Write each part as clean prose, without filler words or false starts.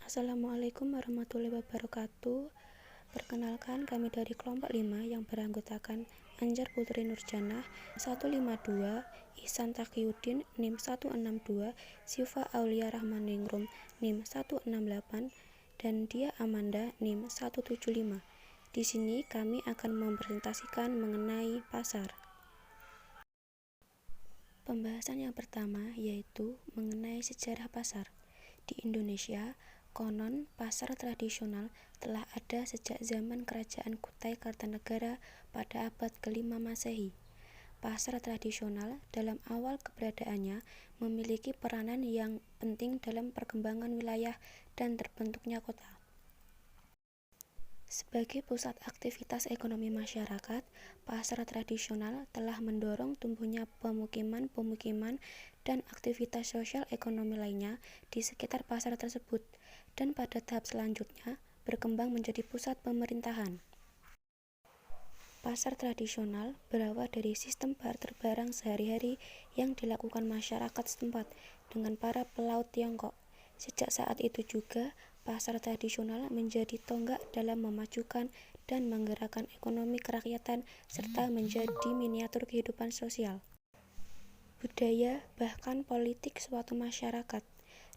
Assalamualaikum warahmatullahi wabarakatuh. Perkenalkan, kami dari kelompok 5 yang beranggotakan Anjar Putri Nurjanah 152, Ihsan Taqiyuddin NIM 162, Syifa Aulia Rahmaningrum NIM 168, dan Dia Amanda NIM 175. Di sini kami akan mempresentasikan mengenai pasar. Pembahasan yang pertama yaitu mengenai sejarah pasar. Di Indonesia, konon pasar tradisional telah ada sejak zaman Kerajaan Kutai Kartanegara pada abad ke-5 Masehi. Pasar tradisional dalam awal keberadaannya memiliki peranan yang penting dalam perkembangan wilayah dan terbentuknya kota. Sebagai pusat aktivitas ekonomi masyarakat, pasar tradisional telah mendorong tumbuhnya pemukiman-pemukiman dan aktivitas sosial ekonomi lainnya di sekitar pasar tersebut, dan pada tahap selanjutnya berkembang menjadi pusat pemerintahan. Pasar tradisional berawal dari sistem barter barang sehari-hari yang dilakukan masyarakat setempat dengan para pelaut Tiongkok. Sejak saat itu juga, pasar tradisional menjadi tonggak dalam memajukan dan menggerakkan ekonomi kerakyatan serta menjadi miniatur kehidupan sosial, budaya, bahkan politik suatu masyarakat.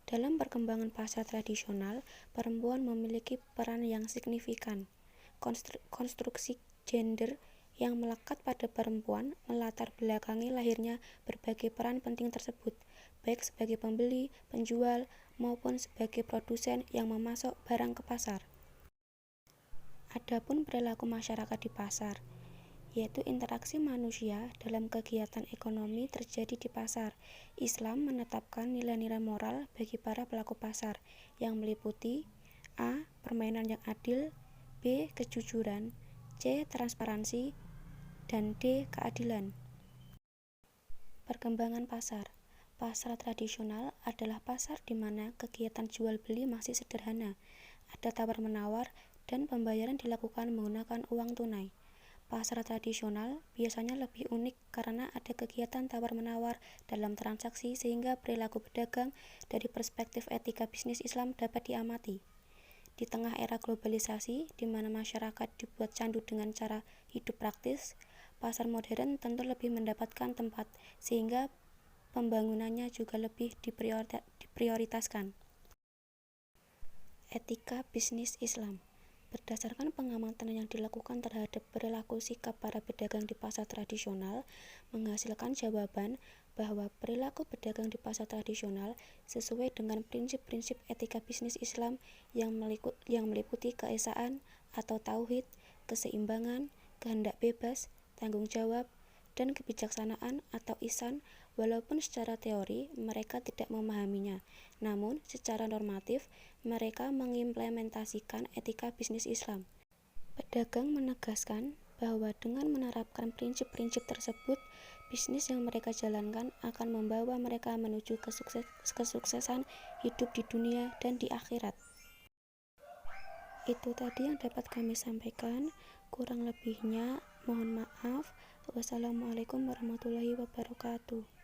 Dalam perkembangan pasar tradisional, perempuan memiliki peran yang signifikan. Konstruksi gender yang melekat pada perempuan melatar belakangi lahirnya berbagai peran penting tersebut, baik sebagai pembeli, penjual, maupun sebagai produsen yang memasok barang ke pasar. Adapun perilaku masyarakat di pasar, yaitu interaksi manusia dalam kegiatan ekonomi terjadi di pasar. Islam menetapkan nilai-nilai moral bagi para pelaku pasar yang meliputi A. Permainan yang adil, B. Kejujuran, C. Transparansi, dan D. Keadilan. Perkembangan pasar. Pasar tradisional adalah pasar di mana kegiatan jual beli masih sederhana, ada tawar-menawar, dan pembayaran dilakukan menggunakan uang tunai. Pasar tradisional biasanya lebih unik karena ada kegiatan tawar-menawar dalam transaksi sehingga perilaku pedagang dari perspektif etika bisnis Islam dapat diamati. Di tengah era globalisasi di mana masyarakat dibuat candu dengan cara hidup praktis, pasar modern tentu lebih mendapatkan tempat sehingga pembangunannya juga lebih diprioritaskan. Etika bisnis Islam. Berdasarkan pengamatan yang dilakukan terhadap perilaku sikap para pedagang di pasar tradisional, menghasilkan jawaban bahwa perilaku pedagang di pasar tradisional sesuai dengan prinsip-prinsip etika bisnis Islam yang meliputi keesaan atau tauhid, keseimbangan, kehendak bebas, tanggung jawab, dan kebijaksanaan atau ihsan. Walaupun secara teori mereka tidak memahaminya, namun secara normatif mereka mengimplementasikan etika bisnis Islam. Pedagang menegaskan bahwa dengan menerapkan prinsip-prinsip tersebut, bisnis yang mereka jalankan akan membawa mereka menuju kesuksesan hidup di dunia dan di akhirat. Itu tadi yang dapat kami sampaikan. Kurang lebihnya mohon maaf. Wassalamualaikum warahmatullahi wabarakatuh.